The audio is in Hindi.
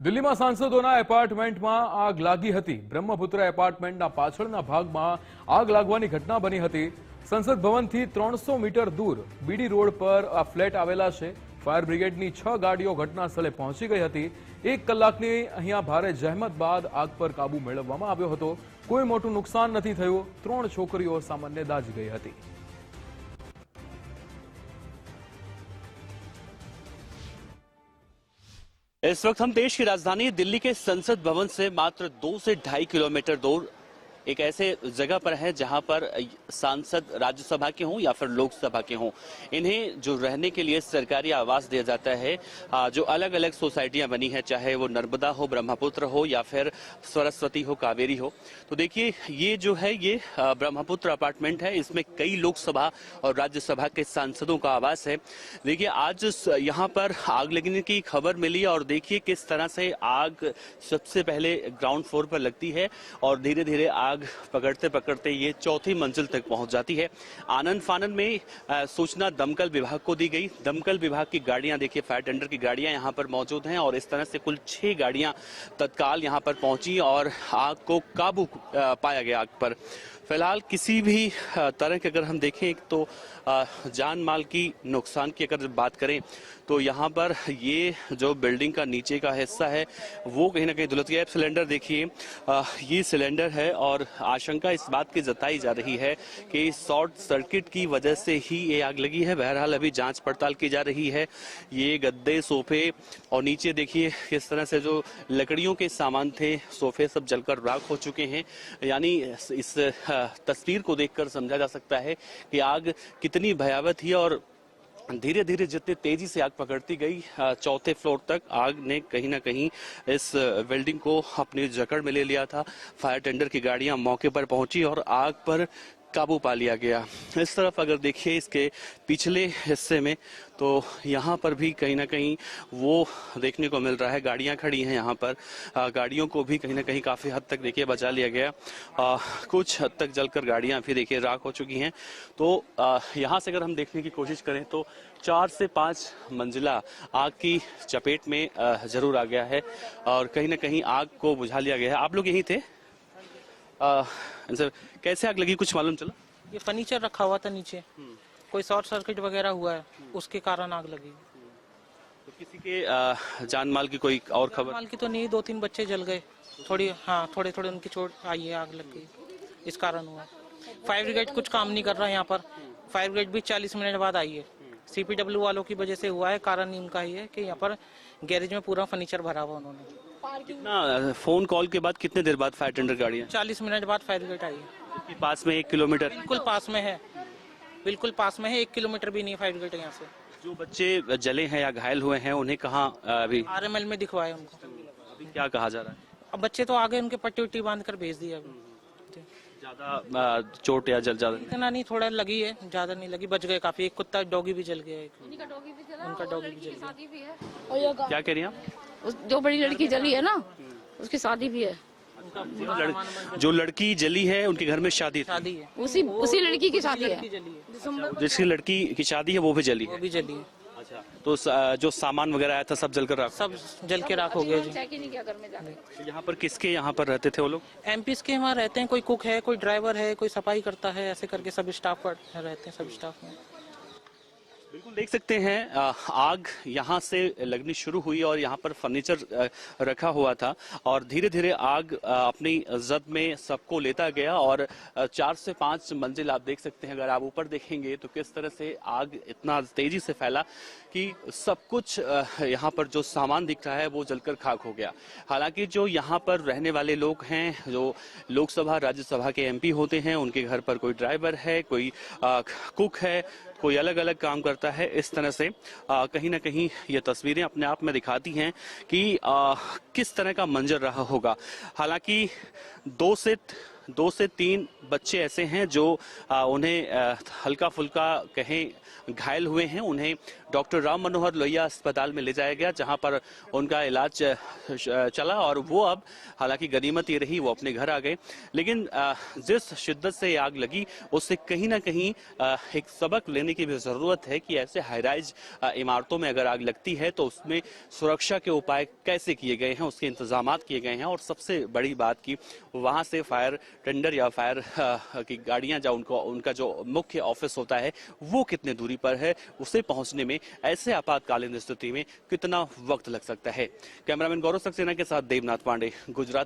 દિલ્હીમાં સાંસદોના એપાર્ટમેન્ટમાં આગ લાગી હતી। બ્રહ્મપુત્ર એપાર્ટમેન્ટના પાછળના ભાગમાં આગ લાગવાની ઘટના બની હતી। સંસદ ભવનથી 300 મીટર દૂર બીડી રોડ પર આ ફ્લેટ આવેલા છે। ફાયર બ્રિગેડની 6 ગાડીઓ ઘટના સ્થળે પહોંચી ગઈ હતી। 1 કલાકની અહીંયા ભારે જહેમત બાદ આગ પર કાબુ મેળવવામાં આવ્યો હતો। કોઈ મોટું નુકસાન નથી થયું। 3 છોકરીઓ સામાન્ય દાઝી ગઈ હતી। इस वक्त हम देश की राजधानी दिल्ली के संसद भवन से मात्र 2 से 2.5 किलोमीटर दूर एक ऐसे जगह पर है जहां पर सांसद राज्यसभा के हों या फिर लोकसभा के हों, इन्हें जो रहने के लिए सरकारी आवास दिया जाता है। जो अलग अलग सोसाइटियां बनी है, चाहे वो नर्मदा हो, ब्रह्मपुत्र हो या फिर सरस्वती हो, कावेरी हो। तो देखिए ये जो है ये ब्रह्मपुत्र अपार्टमेंट है। इसमें कई लोकसभा और राज्यसभा के सांसदों का आवास है। देखिए आज यहाँ पर आग लगने की खबर मिली और देखिए किस तरह से आग सबसे पहले ग्राउंड फ्लोर पर लगती है और धीरे धीरे आग पकड़ते पकड़ते ये चौथी मंजिल तक पहुंच जाती है। आनन फानन में सूचना दमकल विभाग को दी गई। दमकल विभाग की गाड़ियां देखिए, फायर टेंडर की गाड़ियां यहां पर मौजूद हैं और इस तरह से कुल 6 गाड़ियां तत्काल यहां पर पहुंची और आग को काबू पाया गया। आग पर फिलहाल किसी भी तरह के अगर हम देखें तो जान माल की नुकसान की अगर बात करें तो यहाँ पर ये जो बिल्डिंग का नीचे का हिस्सा है वो कहीं ना कहीं धुलस गया। सिलेंडर देखिए, ये सिलेंडर है और आशंका इस बात की जताई जा रही है कि शॉर्ट सर्किट की वजह से ही ये आग लगी है। बहरहाल अभी जांच पड़ताल की जा रही है। ये गद्दे, सोफे और नीचे देखिए किस तरह से जो लकड़ियों के सामान थे, सोफे सब जलकर राख हो चुके हैं। यानी इस तस्वीर को देखकर समझा जा सकता है कि आग कितनी भयावह थी और धीरे धीरे जितनी तेजी से आग पकड़ती गई, चौथे फ्लोर तक आग ने कहीं ना कहीं इस बिल्डिंग को अपनी जकड़ में ले लिया था। फायर टेंडर की गाड़ियां मौके पर पहुंची और आग पर काबू पा लिया गया। इस तरफ अगर देखिए इसके पिछले हिस्से में तो यहाँ पर भी कहीं ना कहीं वो देखने को मिल रहा है। गाड़ियाँ खड़ी हैं यहाँ पर, गाड़ियों को भी कहीं ना कहीं काफ़ी हद तक देखिए बचा लिया गया। कुछ हद तक जलकर गाड़ियाँ भी देखिए राख हो चुकी हैं। तो यहाँ से अगर हम देखने की कोशिश करें तो 4 से 5 मंजिला आग की चपेट में जरूर आ गया है और कहीं ना कहीं आग को बुझा लिया गया है। आप लोग यहीं थे? सर कैसे आग लगी, कुछ मालूम चला? ये फर्नीचर रखा हुआ था नीचे, कोई शॉर्ट सर्किट वगैरह हुआ है, उसके कारण आग लगी। तो किसी के जान माल की कोई और खबर? माल की तो नहीं, 2-3 बच्चे जल गए, थोड़ी थोड़े उनकी चोट आई है, आग लग गई, इस कारण हुआ। फायर ब्रिगेड कुछ काम नहीं कर रहा है यहाँ पर। फायर ब्रिगेड भी 40 मिनट बाद आई है। CPW वालों की वजह से हुआ है। कारण इनका ही है कि यहाँ पर गैरेज में पूरा फर्नीचर भरा हुआ उन्होंने। कितना फोन कॉल के बाद कितने देर बाद फायर टेंडर गाड़ियाँ? 40 मिनट बाद फायर ब्रिगेड आई है। पास में 1 किलोमीटर? बिल्कुल पास में है, बिल्कुल पास में है। 1 किलोमीटर भी नहीं फायर ब्रिगेड यहाँ से। जो बच्चे जले हैं या घायल हुए हैं उन्हें कहाँ अभी? RML में दिखवाया उनको। अभी क्या कहा जा रहा है? अब बच्चे तो आगे उनके पट्टी उट्टी बांध कर भेज दिया। अभी ज्यादा चोट या जल ज्यादा? इतना नहीं, थोड़ा लगी है, ज्यादा नहीं लगी, बच गए काफी। एक कुत्ता डॉगी भी जल गया, उनका डॉगी भी जल गया। क्या कह रही हैं आप? जो बड़ी लड़की जली है ना, उसकी शादी भी है। जो लड़की जली है उनके घर में शादी है, उसी लड़की की शादी है। जिसकी लड़की की शादी है वो भी जली है। अच्छा, तो जो सामान वगैरह आया था सब जलकर राख? सब जल के राख हो गया जी। तो यहाँ पर किसके यहाँ पर रहते थे वो लोग? MPs के वहाँ रहते हैं। कोई कुक है, कोई ड्राइवर है, कोई सफाई करता है, ऐसे करके सब स्टाफ पर रहते हैं, सब स्टाफ में। बिल्कुल देख सकते हैं आग यहाँ से लगनी शुरू हुई और यहाँ पर फर्नीचर रखा हुआ था और धीरे धीरे आग अपनी जद में सबको लेता गया और 4 से 5 मंजिल आप देख सकते हैं। अगर आप ऊपर देखेंगे तो किस तरह से आग इतना तेजी से फैला कि सब कुछ यहाँ पर जो सामान दिख रहा है वो जलकर खाक हो गया। हालांकि जो यहाँ पर रहने वाले लोग हैं, जो लोकसभा राज्यसभा के MP होते हैं, उनके घर पर कोई ड्राइवर है, कोई कुक है, कोई अलग अलग काम करता है। इस तरह से कहीं ना कहीं ये तस्वीरें अपने आप में दिखाती हैं कि किस तरह का मंजर रहा होगा। हालांकि 2 से 3 बच्चे ऐसे हैं जो उन्हें हल्का फुल्का कहें घायल हुए हैं। उन्हें डॉक्टर राम मनोहर लोहिया अस्पताल में ले जाया गया, जहां पर उनका इलाज चला और वो अब हालांकि गनीमत ये रही वो अपने घर आ गए। लेकिन जिस शिद्दत से ये आग लगी उससे कहीं ना कहीं एक सबक लेने की भी जरूरत है कि ऐसे हाईराइज इमारतों में अगर आग लगती है तो उसमें सुरक्षा के उपाय कैसे किए गए हैं, उसके इंतजामात किए गए हैं, और सबसे बड़ी बात की वहां से फायर टेंडर या फायर की गाड़ियां उनका जो मुख्य ऑफिस होता है वो कितने दूरी पर है, उसे पहुंचने में ऐसे आपातकालीन स्थिति में कितना वक्त लग सकता है। कैमरामैन गौरव सक्सेना के साथ देवनाथ पांडे, गुजरात